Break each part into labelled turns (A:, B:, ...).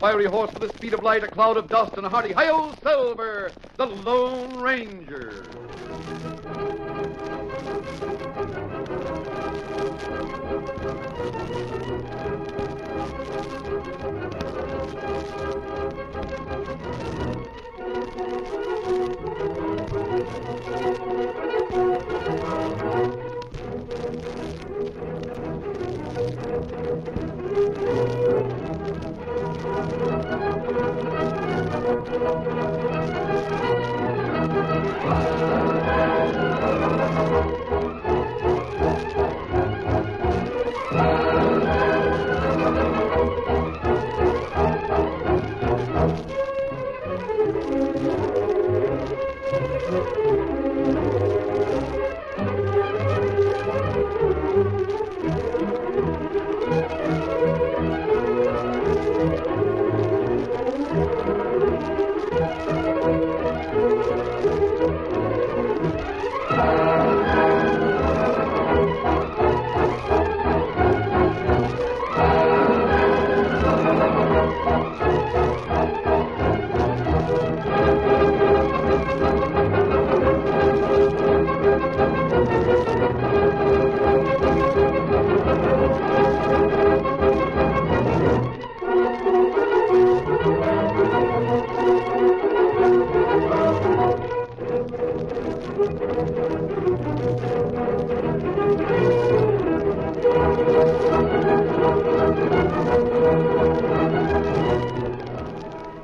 A: fiery horse with the speed of light, a cloud of dust, and a hearty hi-yo Silver, the Lone Ranger.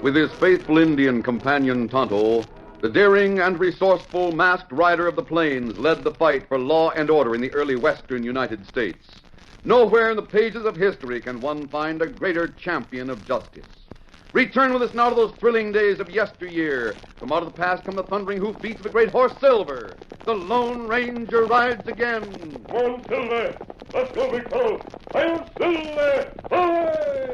A: With his faithful Indian companion Tonto, the daring and resourceful masked rider of the plains led the fight for law and order in the early western United States. Nowhere in the pages of history can one find a greater champion of justice. Return with us now to those thrilling days of yesteryear. From out of the past come the thundering hoofbeats of the great horse Silver. The Lone Ranger rides again.
B: Come on, Silver. Let's go, big fellow. I'm Silver. Hooray!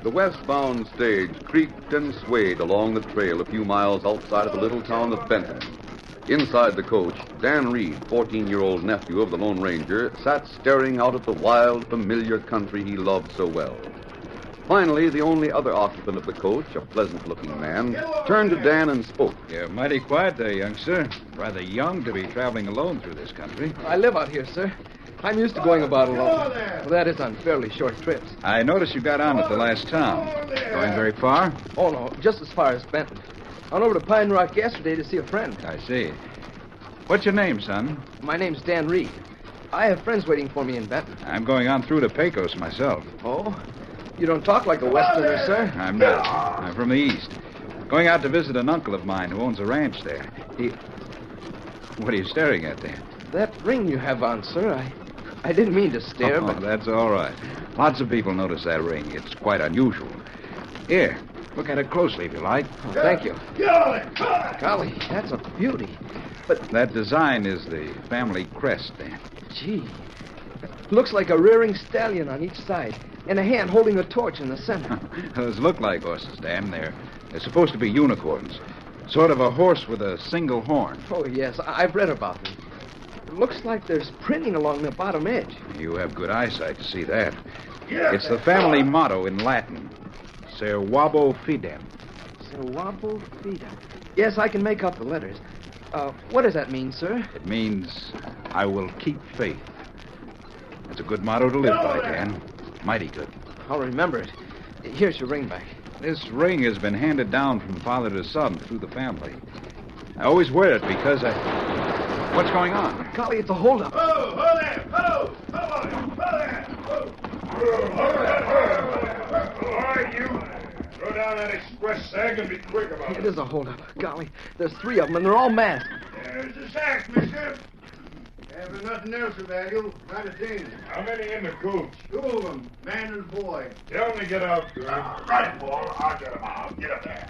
A: The westbound stage creaked and swayed along the trail a few miles outside of the little town of Benton. Inside the coach, Dan Reed, 14-year-old nephew of the Lone Ranger, sat staring out at the wild, familiar country he loved so well. Finally, the only other occupant of the coach, a pleasant-looking man, turned to Dan and spoke.
C: You're mighty quiet there, youngster. Rather young to be traveling alone through this country.
D: I live out here, sir. I'm used to going about alone. Well, that is on fairly short trips.
C: I noticed you got on at the last town. Going very far?
D: Oh, no, just as far as Benton. I went over to Pine Rock yesterday to see a friend.
C: I see. What's your name, son?
D: My name's Dan Reed. I have friends waiting for me in Benton.
C: I'm going on through to Pecos myself.
D: Oh? You don't talk like a Westerner, sir.
C: I'm not. I'm from the East. Going out to visit an uncle of mine who owns a ranch there. What are you staring at there?
D: That ring you have on, sir, I didn't mean to stare, but...
C: That's all right. Lots of people notice that ring. It's quite unusual. Here, look at it closely if you like.
D: Oh, thank you. Golly, that's a beauty. But...
C: That design is the family crest there.
D: Gee. Looks like a rearing stallion on each side, and a hand holding a torch in the center.
C: Those look like horses, Dan. They're supposed to be unicorns. Sort of a horse with a single horn.
D: Oh, yes, I've read about them. It looks like there's printing along the bottom edge.
C: You have good eyesight to see that. It's the family motto in Latin. Servabo fidem.
D: Servabo fidem. Yes, I can make out the letters. What does that mean, sir?
C: It means, I will keep faith. It's a good motto to live by, Dan. Mighty good.
D: I'll remember it. Here's your ring back.
C: This ring has been handed down from father to son through the family. I always wear it because What's going on?
D: Golly, it's a holdup.
B: Oh, hold there! Oh, hold there! All right, you. Throw down that express sack and be quick about it.
D: It is a holdup. Golly, there's three of them, and they're all masked.
B: There's the sack, mister. There's nothing else of value. Not a thing. How many in the coach? 2 of them, man and boy. Tell them to get out, good. Right, boy. I'll get them out. Get up there.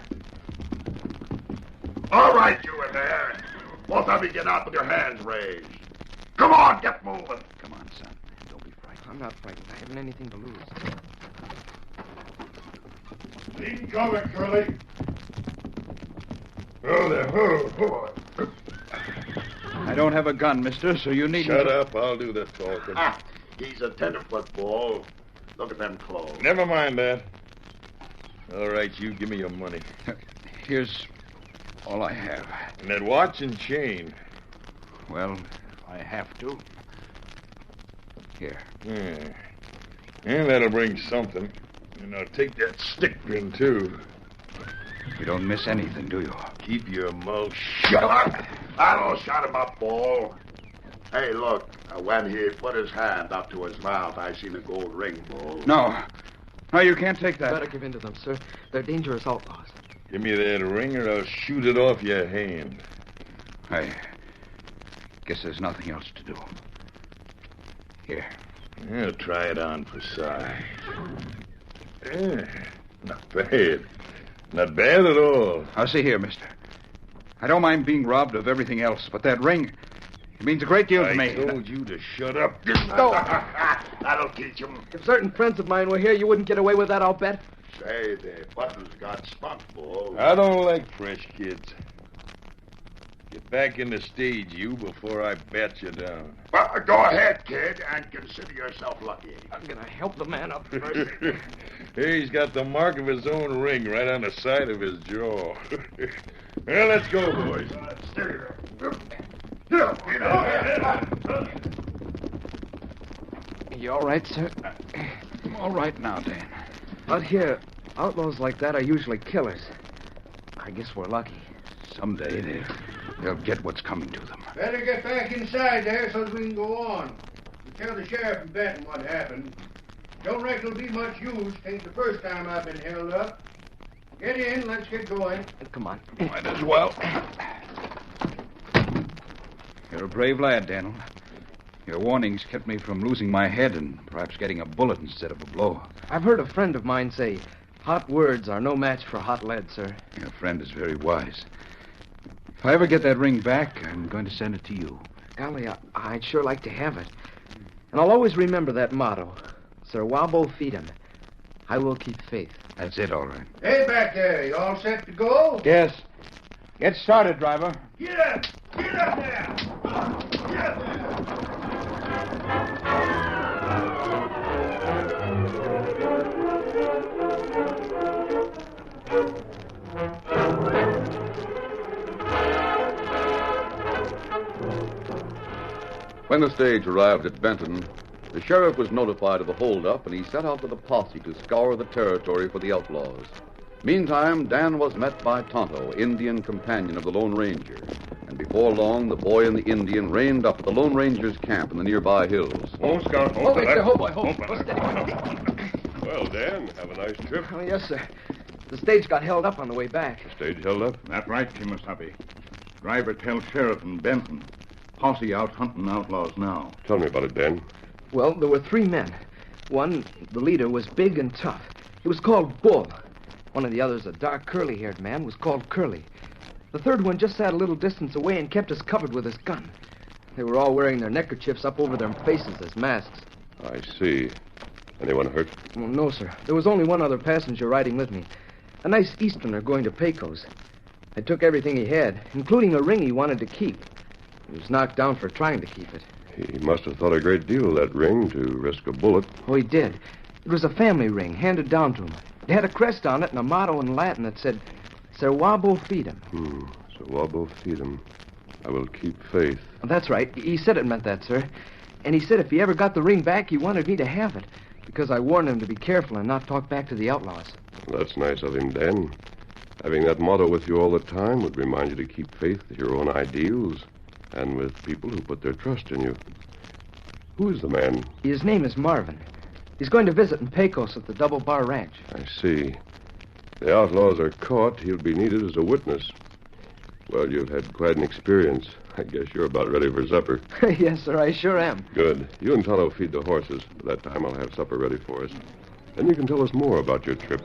E: All right, you in there. Both of you get out with your hands raised. Come on, get moving.
C: Come on, son. Don't be frightened.
D: I'm not frightened. I haven't anything to lose.
B: Keep going, Curly. Oh, there. Oh.
C: I don't have a gun, mister, so you needn't...
B: Shut up. I'll do the talking.
E: He's a tenderfoot, Bull. Look at them clothes.
B: Never mind that. All right, you give me your money.
C: Here's all I have.
B: And that watch and chain.
C: Well, I have to. Here.
B: Yeah, that'll bring something. And I'll take that stick pin, too.
C: You don't miss anything, do you?
B: Keep your mouth shut.
E: I don't shut him up, Bull. Hey, look. When he put his hand up to his mouth, I seen a gold ring, Bull.
C: No. No, you can't take that.
D: Better give in to them, sir. They're dangerous outlaws.
B: Give me that ring or I'll shoot it off your hand.
C: I guess there's nothing else to do. Here.
B: Yeah, try it on for size. Yeah, not bad. Not bad at all.
C: Now, see here, mister. I don't mind being robbed of everything else, but that ring, it means a great deal to me.
B: I told you to shut up.
D: Go.
E: That'll teach him.
D: If certain friends of mine were here, you wouldn't get away with that, I'll bet.
E: Say, the buttons got spunk, Bull.
B: I don't like fresh kids. Get back in the stage, you, before I bat you down.
E: Well, go ahead, kid, and consider yourself lucky.
D: I'm going to help the man up first.
B: Here he's got the mark of his own ring right on the side of his jaw. Well, let's go, boys.
E: Steady there.
D: You all right, sir?
C: I'm all right now, Dan.
D: Out here, outlaws like that are usually killers. I guess we're lucky.
C: Someday they'll get what's coming to them.
B: Better get back inside there so that we can go on. You tell the sheriff in Benton what happened. Don't reckon it'll be much use. Ain't the first time I've been held up. Get in. Let's get going.
D: Come on.
C: Might as well. You're a brave lad, Daniel. Your warnings kept me from losing my head and perhaps getting a bullet instead of a blow.
D: I've heard a friend of mine say, hot words are no match for hot lead, sir.
C: Your friend is very wise. If I ever get that ring back, I'm going to send it to you.
D: Golly, I'd sure like to have it. And I'll always remember that motto. Sir Wabo Feedham. I will keep faith.
C: That's it, all right.
B: Hey, back there. You all set to go?
C: Yes. Get started, driver.
B: Get up! Get up there! Get up there!
A: When the stage arrived at Benton, the sheriff was notified of the holdup, and he set out with a posse to scour the territory for the outlaws. Meantime, Dan was met by Tonto, Indian companion of the Lone Ranger. And before long, the boy and the Indian reined up at the Lone Ranger's camp in the nearby hills.
B: Oh, Scout.
D: Oh, wait, sir. Hold, steady.
B: Well, Dan, have a nice trip.
D: Oh, yes, sir. The stage got held up on the way back.
B: Stage held up?
F: That's right, Kimasabi. Driver tells Sheriff in Benton. Posse out hunting outlaws now.
B: Tell me about it, Dan.
D: Well, there were 3 men. One, the leader, was big and tough. He was called Bull. One of the others, a dark, curly-haired man, was called Curly. The third one just sat a little distance away and kept us covered with his gun. They were all wearing their neckerchiefs up over their faces as masks.
B: I see. Anyone hurt?
D: Well, no, sir. There was only one other passenger riding with me. A nice Easterner going to Pecos. I took everything he had, including the ring he wanted to keep. He was knocked down for trying to keep it.
B: He must have thought a great deal of that ring to risk a bullet.
D: Oh, he did. It was a family ring handed down to him. It had a crest on it and a motto in Latin that said, Sir Wabo Feedham.
B: Sir Wabo Feedham. I will keep faith.
D: That's right. He said it meant that, sir. And he said if he ever got the ring back, he wanted me to have it, because I warned him to be careful and not talk back to the outlaws.
B: That's nice of him, Dan. Having that motto with you all the time would remind you to keep faith with your own ideals and with people who put their trust in you. Who is the man?
D: His name is Marvin. He's going to visit in Pecos at the Double Bar Ranch.
B: I see. If the outlaws are caught, he'll be needed as a witness. Well, you've had quite an experience. I guess you're about ready for supper.
D: Yes, sir, I sure am.
B: Good. You and Tonto feed the horses. By that time, I'll have supper ready for us. Then you can tell us more about your trip.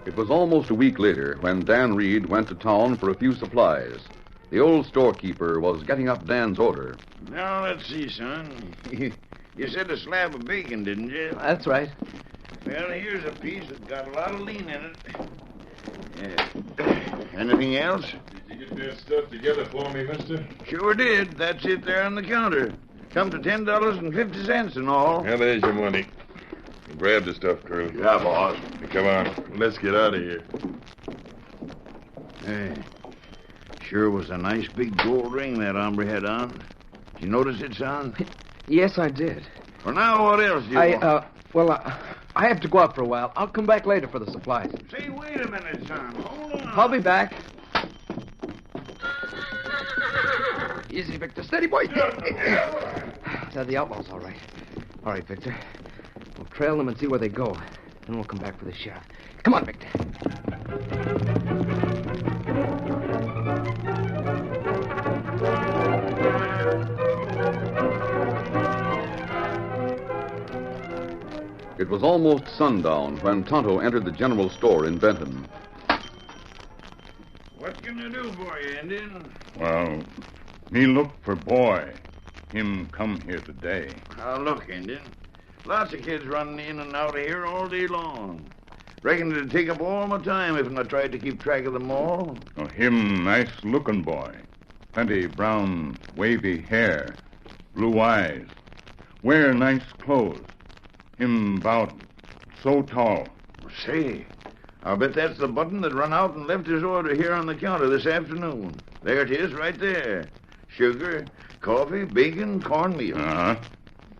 A: It was almost a week later when Dan Reed went to town for a few supplies. The old storekeeper was getting up Dan's order.
B: Now, let's see, son. You said a slab of bacon, didn't you?
D: That's right.
B: Well, here's a piece that's got a lot of lean in it. Yeah. Anything else?
G: Did you get that stuff together for me, mister?
B: Sure did. That's it there on the counter. Come to $10.50 and all.
G: Well, there's your money. Grab the stuff, Curly.
E: Yeah, boss.
G: Come on. Let's get out of here.
B: Hey, sure was a nice big gold ring that hombre had on. Did you notice it, son?
D: Yes, I did.
B: For now, what else do you want?
D: I have to go out for a while. I'll come back later for the supplies.
B: Say, wait a minute, son. Hold on.
D: I'll be back. Easy, Victor. Steady, boy. They're the outlaws, all right. All right, Victor. We'll trail them and see where they go. Then we'll come back for the sheriff. Come on, Victor.
A: It was almost sundown when Tonto entered the general store in Benton.
B: What can I do for you, Indian?
F: Well, me look for boy. Him come here today.
B: Now, look, Indian. Lots of kids running in and out of here all day long. Reckon it'd take up all my time if I tried to keep track of them all.
F: Oh, him nice looking boy. Plenty brown, wavy hair. Blue eyes. Wear nice clothes. Him about so tall.
B: Say, I'll bet that's the button that run out and left his order here on the counter this afternoon. There it is, right there. Sugar, coffee, bacon, cornmeal.
F: Uh-huh.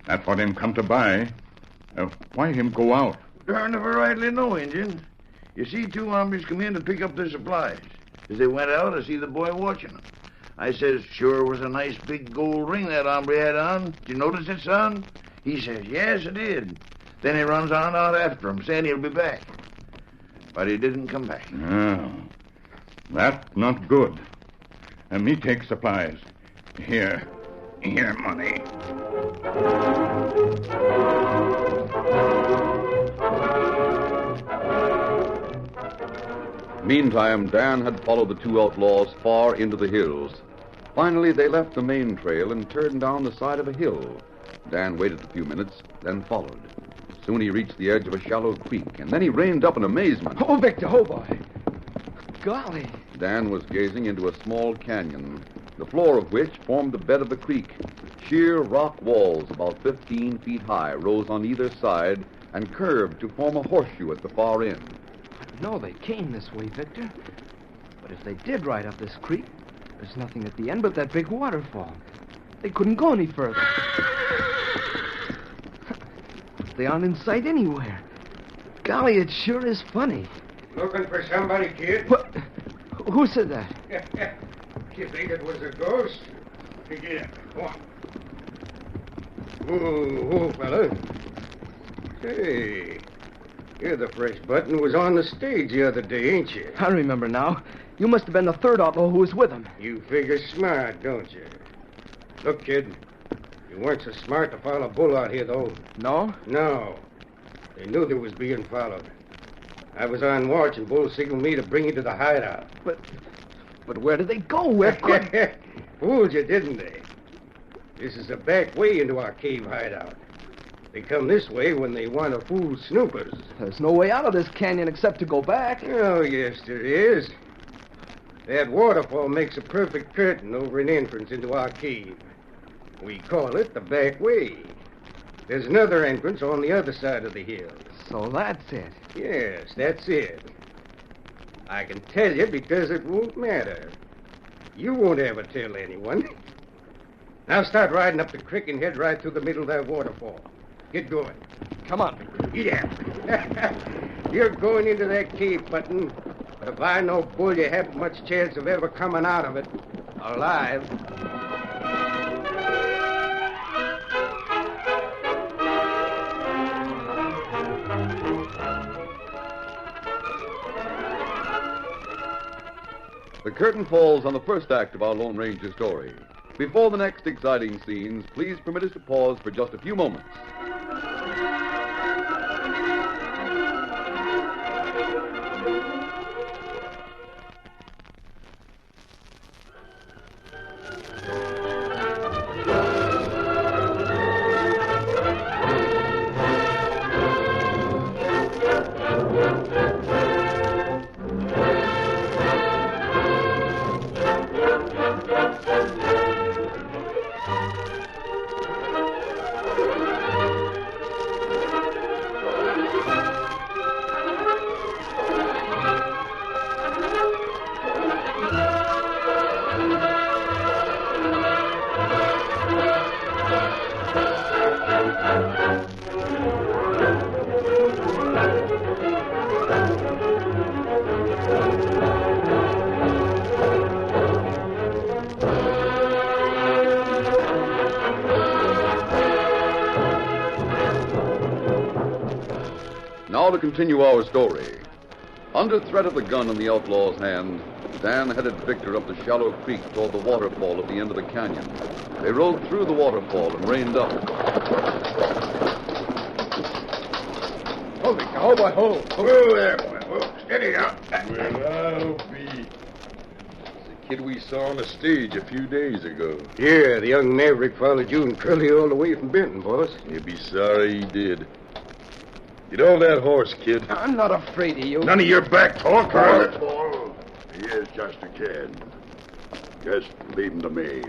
F: That's what him come to buy. Why him go out?
B: Darn if I rightly know, Injun. You see, two hombres come in to pick up their supplies. As they went out, I see the boy watching them. I says, sure was a nice big gold ring that hombre had on. Did you notice it, son? He says, yes, I did. Then he runs on out after him, saying he'll be back. But he didn't come back.
F: Oh, that's not good. And me take supplies. Here money.
A: Meantime, Dan had followed the two outlaws far into the hills. Finally, they left the main trail and turned down the side of a hill. Dan waited a few minutes, then followed. Soon he reached the edge of a shallow creek, and then he reined up in amazement.
D: Oh, Victor, oh, boy. Golly.
A: Dan was gazing into a small canyon, the floor of which formed the bed of the creek. Sheer rock walls about 15 feet high rose on either side and curved to form a horseshoe at the far end.
D: No, they came this way, Victor. But if they did ride up this creek, there's nothing at the end but that big waterfall. They couldn't go any further. They aren't in sight anywhere. Golly, it sure is funny.
H: Looking for somebody, kid?
D: What? Who said that?
H: You think it was a ghost? Again. Whoa, fella. Hey, you're the fresh button who was on the stage the other day, ain't you?
D: I remember now. You must have been the third outlaw who was with him.
H: You figure smart, don't you? Look, kid, you weren't so smart to follow Bull out here, though.
D: No?
H: No. They knew they was being followed. I was on watch, and Bull signaled me to bring you to the hideout.
D: But where did they go? Where could...
H: Fooled you, didn't they? This is the back way into our cave hideout. They come this way when they want to fool snoopers.
D: There's no way out of this canyon except to go back.
H: Oh, yes, there is. That waterfall makes a perfect curtain over an entrance into our cave. We call it the back way. There's another entrance on the other side of the hill.
D: So that's it.
H: Yes, that's it. I can tell you because it won't matter. You won't ever tell anyone. Now start riding up the creek and head right through the middle of that waterfall. Get going.
D: Come on.
H: Yeah. You're going into that cave, Button. But if I know Bull, you haven't much chance of ever coming out of it alive.
A: The curtain falls on the first act of our Lone Ranger story. Before the next exciting scenes, please permit us to pause for just a few moments. Now to continue our story. Under threat of the gun in the outlaw's hand, Dan headed Victor up the shallow creek toward the waterfall at the end of the canyon. They rode through the waterfall and reined up.
H: Holy cow, boy, ho.
E: Oh, there, boy. Oh, steady up.
G: Well, I'll be. The kid we saw on the stage a few days ago.
H: Yeah, the young maverick followed you and Curly all the way from Benton, boss.
G: He'll be sorry he did. Get off that horse, kid.
D: I'm not afraid of you.
G: None of your back talk,
E: Hold
G: or...
E: it, Bull. He is just a kid. Just leave him to me.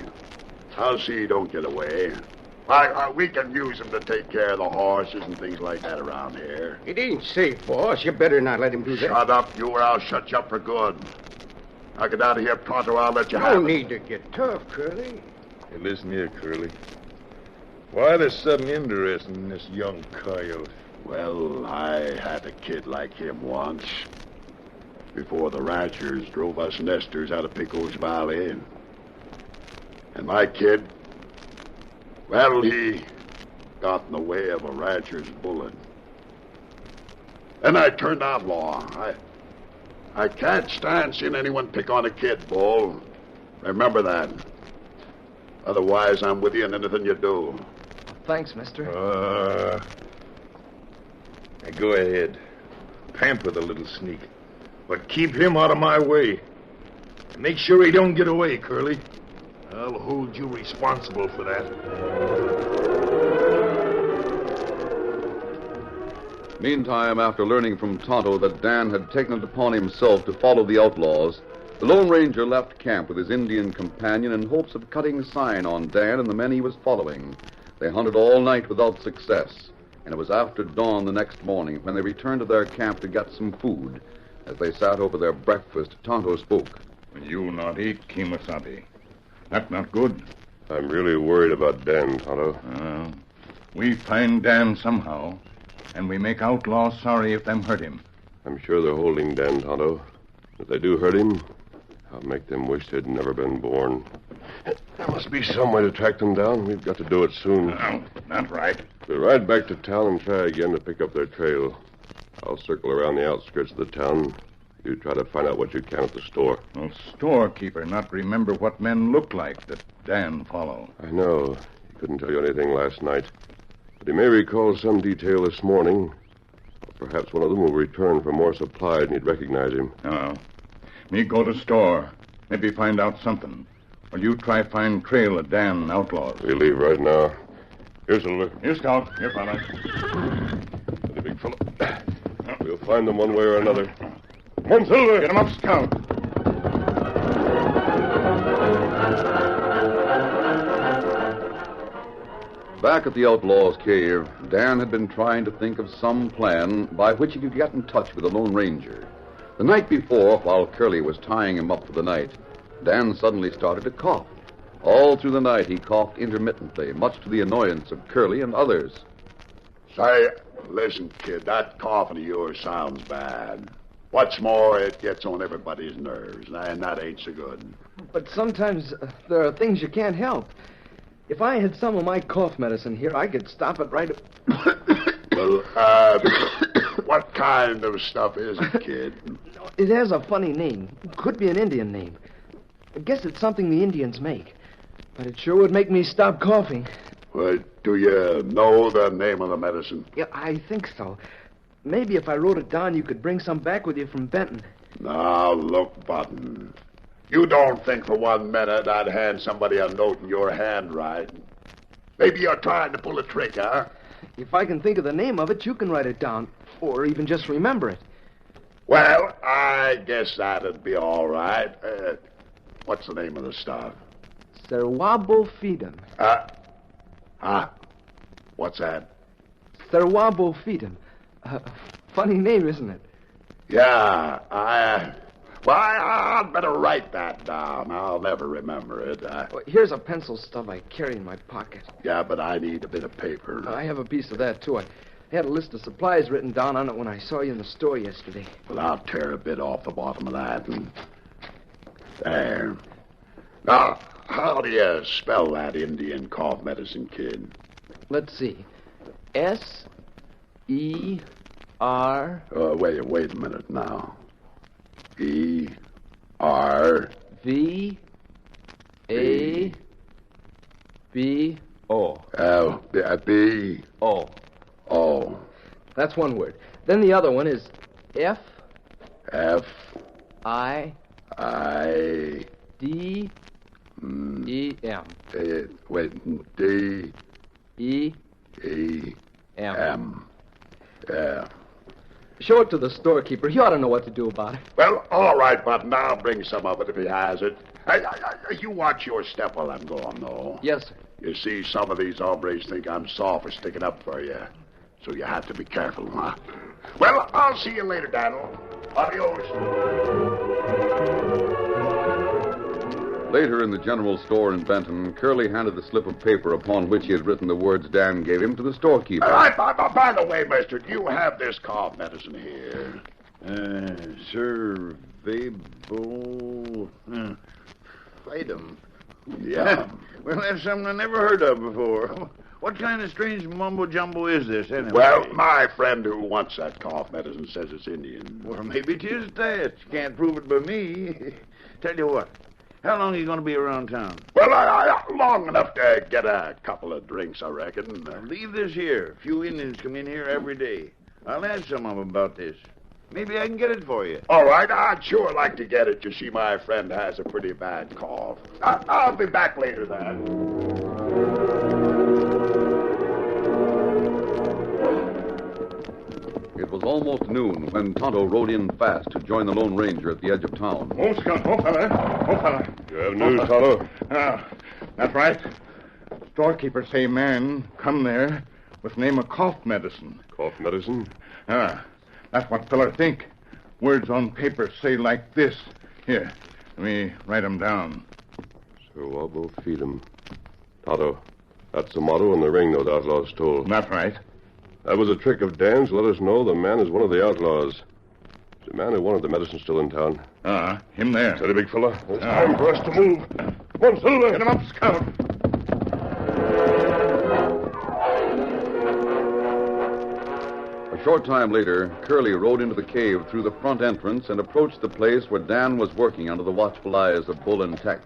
E: I'll see he don't get away. Why, we can use him to take care of the horses and things like that around here.
H: It ain't safe, boss. You better not let him do that.
E: Shut up, you, or I'll shut you up for good. Now get out of here pronto, I'll let you
H: No
E: have it.
H: need to get tough, Curly.
G: Hey, listen here, Curly. Why the sudden interest in this young coyote?
E: Well, I had a kid like him once. Before the ranchers drove us nesters out of Pecos Valley. And my kid, well, he got in the way of a rancher's bullet. Then I turned outlaw. I can't stand seeing anyone pick on a kid, Bull. Remember that. Otherwise, I'm with you in anything you do.
D: Thanks, mister.
G: Now go ahead. Pamper the little sneak. But keep him out of my way. And make sure he don't get away, Curly. I'll hold you responsible for that.
A: Meantime, after learning from Tonto that Dan had taken it upon himself to follow the outlaws, the Lone Ranger left camp with his Indian companion in hopes of cutting sign on Dan and the men he was following. They hunted all night without success, and it was after dawn the next morning when they returned to their camp to get some food. As they sat over their breakfast, Tonto spoke.
F: You not eat, Kimasabi. That not good.
G: I'm really worried about Dan, Tonto.
F: We find Dan somehow, and we make outlaws sorry if them hurt him.
G: I'm sure they're holding Dan, Tonto. If they do hurt him, I'll make them wish they'd never been born. There must be some way to track them down. We've got to do it soon.
F: No, not right.
G: We'll ride back to town and try again to pick up their trail. I'll circle around the outskirts of the town. You try to find out what you can at the store.
F: Well, storekeeper not remember what men look like that Dan follow.
G: I know. He couldn't tell you anything last night. But he may recall some detail this morning. Or perhaps one of them will return for more supplies and he'd recognize him.
F: No. Me go to store. Maybe find out something. Or you try find trail of Dan outlaws.
G: We'll leave right now. Here's Silver.
F: Here, Scout. Here, fella.
G: The big fellow. We'll find them one way or another. Come on, Silver.
F: Get him up, Scout.
A: Back at the outlaws' cave, Dan had been trying to think of some plan by which he could get in touch with the Lone Ranger. The night before, while Curly was tying him up for the night, Dan suddenly started to cough. All through the night, he coughed intermittently, much to the annoyance of Curly and others.
E: Say, listen, kid, that coughing of yours sounds bad. What's more, it gets on everybody's nerves, and that ain't so good.
D: But sometimes there are things you can't help. If I had some of my cough medicine here, I could stop it right...
E: Well, what kind of stuff is it, kid?
D: It has a funny name. Could be an Indian name. I guess it's something the Indians make. But it sure would make me stop coughing.
E: Well, do you know the name of the medicine?
D: Yeah, I think so. Maybe if I wrote it down, you could bring some back with you from Benton.
E: Now, look, Button. You don't think for 1 minute I'd hand somebody a note in your handwriting. Maybe you're trying to pull a trick, huh?
D: If I can think of the name of it, you can write it down. Or even just remember it.
E: Well, I guess that'd be all right. What's the name of the stuff?
D: Serwabofidum.
E: What's that?
D: Serwabofidum. Funny name, isn't it?
E: Yeah, I'd better write that down. I'll never remember it.
D: Well, here's a pencil stub I carry in my pocket.
E: Yeah, but I need a bit of paper.
D: I have a piece of that, too. I had a list of supplies written down on it when I saw you in the store yesterday.
E: Well, I'll tear a bit off the bottom of that. There. Now, how do you spell that Indian cough medicine, kid?
D: Let's see. S-E-R-W-A-B. R.
E: Wait a minute now. E-R...
D: V. A. B. O.
E: B.
D: O.
E: O.
D: That's one word. Then the other one is F.
E: F.
D: I.
E: I.
D: D. E. M.
E: D.
D: E.
E: E.
D: M.
E: Yeah.
D: Show it to the storekeeper. He ought to know what to do about it.
E: Well, all right, Button. I'll bring some of it if he has it. Hey, you watch your step while I'm gone, though.
D: Yes, sir.
E: You see, some of these hombres think I'm soft for sticking up for you. So you have to be careful, huh? Well, I'll see you later, Daniel. Adios.
A: Later in the general store in Benton, Curly handed the slip of paper upon which he had written the words Dan gave him to the storekeeper.
E: By the way, mister, do you have this cough medicine here?
G: Surveyable... Item.
E: Yeah.
G: Well, that's something I never heard of before. What kind of strange mumbo-jumbo is this, anyway?
E: Well, my friend who wants that cough medicine says it's Indian.
G: Well, maybe it is that. You can't prove it by me. Tell you what, how long are you going to be around town?
E: Well, I long enough to get a couple of drinks, I reckon.
G: Leave this here. A few Indians come in here every day. I'll ask some of them about this. Maybe I can get it for you.
E: All right, I'd sure like to get it. You see, my friend has a pretty bad cough. I'll be back later, then.
A: It was almost noon when Tonto rode in fast to join the Lone Ranger at the edge of town.
F: Oh, Scout. Oh, fella.
G: You have news, Tonto?
F: That's right. Storekeeper say man come there with name of cough medicine.
G: Cough medicine?
F: That's what feller think. Words on paper say like this. Here, let me write 'em down.
I: So I'll both feed 'em. Tonto, that's the motto in the ring those outlaws stole.
F: That's right.
I: That was a trick of Dan's to let us know the man is one of the outlaws. Is the man who wanted the medicine still in town?
F: Him there.
I: Steady, big fella. It's time for us to move. Come on, Silver.
F: Get him up, Scout.
A: A short time later, Curly rode into the cave through the front entrance and approached the place where Dan was working under the watchful eyes of Bull and Tex.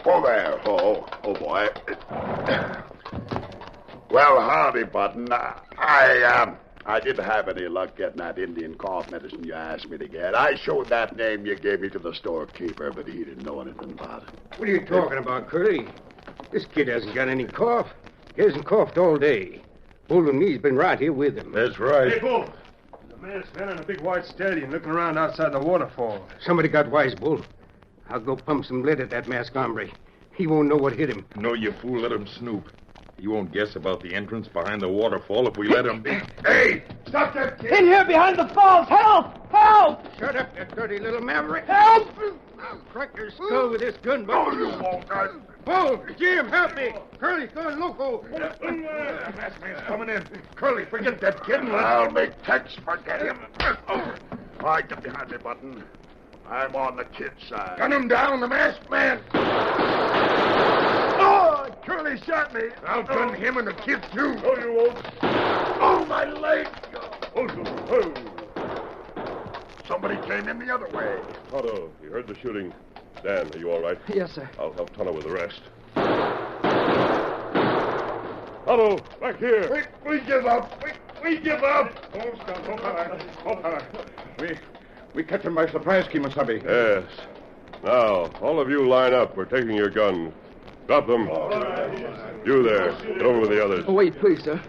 E: Oh, there. Oh, boy. Well, howdy, Button. I didn't have any luck getting that Indian cough medicine you asked me to get. I showed that name you gave me to the storekeeper, but he didn't know anything about it.
H: What are you talking about, Curly? This kid hasn't got any cough. He hasn't coughed all day. Bull and me's been right here with him.
G: That's right.
J: Hey, Bull. The man standing in a big white stallion looking around outside the waterfall.
H: Somebody got wise, Bull. I'll go pump some lead at that masked hombre. He won't know what hit him.
G: No, you fool, let him snoop. He won't guess about the entrance behind the waterfall if we let him be.
E: Hey! Stop that kid!
K: In here behind the falls! Help! Help!
H: Shut up, that dirty little maverick.
K: Help!
H: I'll crack your skull with this gun,
E: No,
H: but...
E: you won't.
H: Bull, Jim, help me. Curly's going loco.
E: Masked man's coming in. Curly, forget that kid. I'll make Tex forget him. All right, get behind me, Button. I'm on the kid's side.
G: Gun him down, the masked man.
E: Oh, Curly shot me.
G: I'll gun him and the kid, too.
E: No, you won't. Oh, my leg. Somebody came in the other way.
I: Tonto, you heard the shooting. Dan, are you all right?
D: Yes, sir.
I: I'll help Tonto with the rest. Tonto, back here.
E: We give up. We give up.
F: Oh, fella. We catch him by surprise, Kimasabi.
I: Yes. Now, all of you line up. We're taking your guns. Drop them. You there. Get over with the others.
D: Oh, wait, please, sir.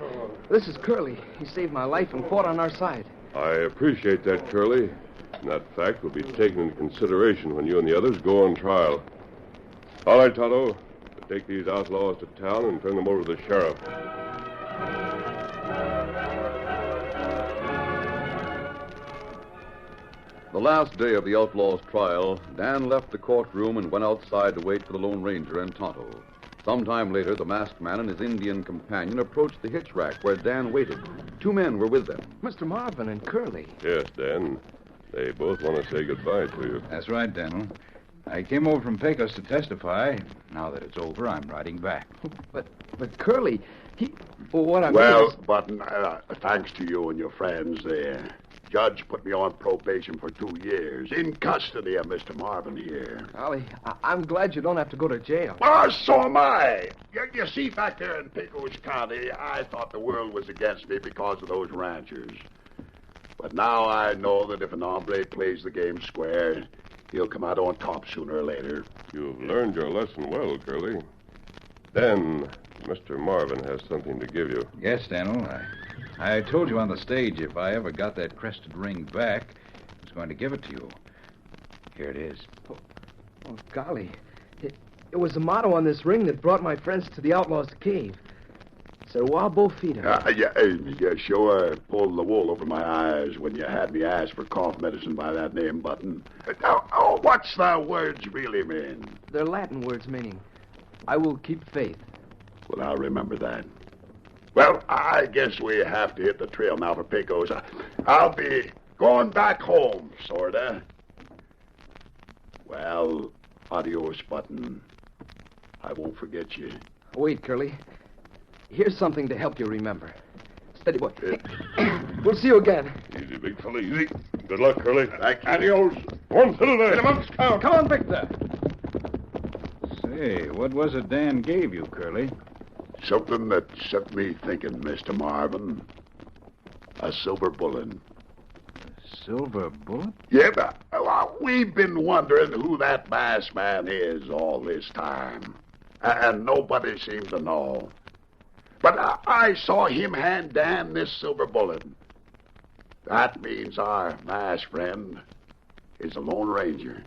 D: This is Curly. He saved my life and fought on our side.
I: I appreciate that, Curly. And that fact will be taken into consideration when you and the others go on trial. All right, Tonto. We'll take these outlaws to town and turn them over to the sheriff.
A: The last day of the outlaw's trial, Dan left the courtroom and went outside to wait for the Lone Ranger and Tonto. Sometime later, the masked man and his Indian companion approached the hitch rack where Dan waited. Two men were with them.
D: Mr. Marvin and Curly.
I: Yes, Dan. They both want to say goodbye to you.
C: That's right, Daniel. I came over from Pecos to testify. Now that it's over, I'm riding back.
D: But Curly, what I mean
E: Well,
D: is...
E: Button, thanks to you and your friends, the judge put me on probation for 2 years in custody of Mr. Marvin here.
D: Golly, I'm glad you don't have to go to jail.
E: Well, so am I. You see, back there in Pecos County, I thought the world was against me because of those ranchers. But now I know that if an hombre plays the game square, he'll come out on top sooner or later.
I: You've learned your lesson well, Curly. Then, Mr. Marvin has something to give you.
C: Yes, Daniel. I told you on the stage if I ever got that crested ring back, I was going to give it to you. Here it is.
D: Oh, golly. It was the motto on this ring that brought my friends to the Outlaw's Cave. It said, Wabo Feeder.
E: You sure pulled the wool over my eyes when you had me ask for cough medicine by that name, Button. What's the words really mean?
D: They're Latin words meaning, I will keep faith.
E: Well, I'll remember that. Well, I guess we have to hit the trail now for Pecos. I'll be going back home, sorta. Well, adios, Button. I won't forget you.
D: Wait, Curly. Here's something to help you remember. Steady, boy. We'll see you again.
I: Easy, big fella, easy. Good luck, Curly.
E: Thank you.
I: Adios. One fiddle there.
H: Get him up, Scout. Come on, Victor.
C: Say, what was it Dan gave you, Curly?
E: Something that set me thinking, Mr. Marvin. A silver bullet.
C: Silver bullet?
E: Yeah, but we've been wondering who that masked man is all this time. And nobody seems to know. But I saw him hand Dan this silver bullet. That means our masked friend is a Lone Ranger.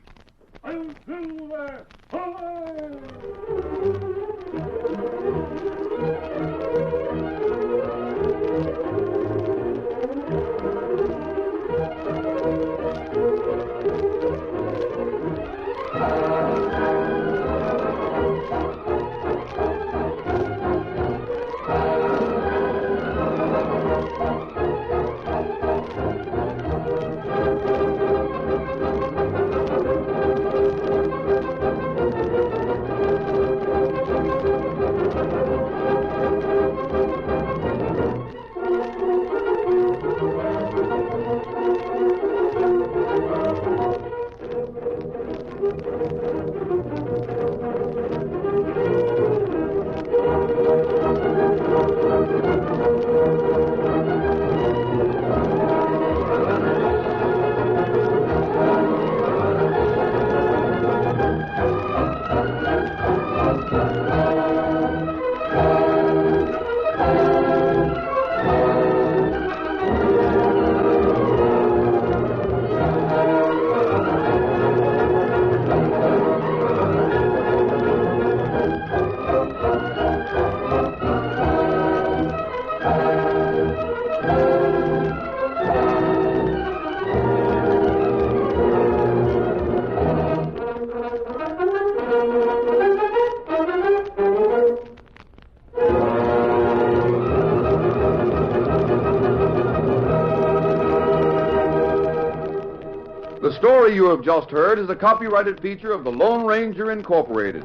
A: The story you have just heard is a copyrighted feature of the Lone Ranger Incorporated.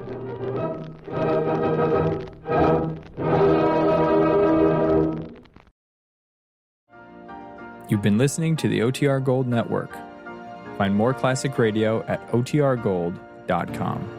L: You've been listening to the OTR Gold Network. Find more classic radio at otrgold.com.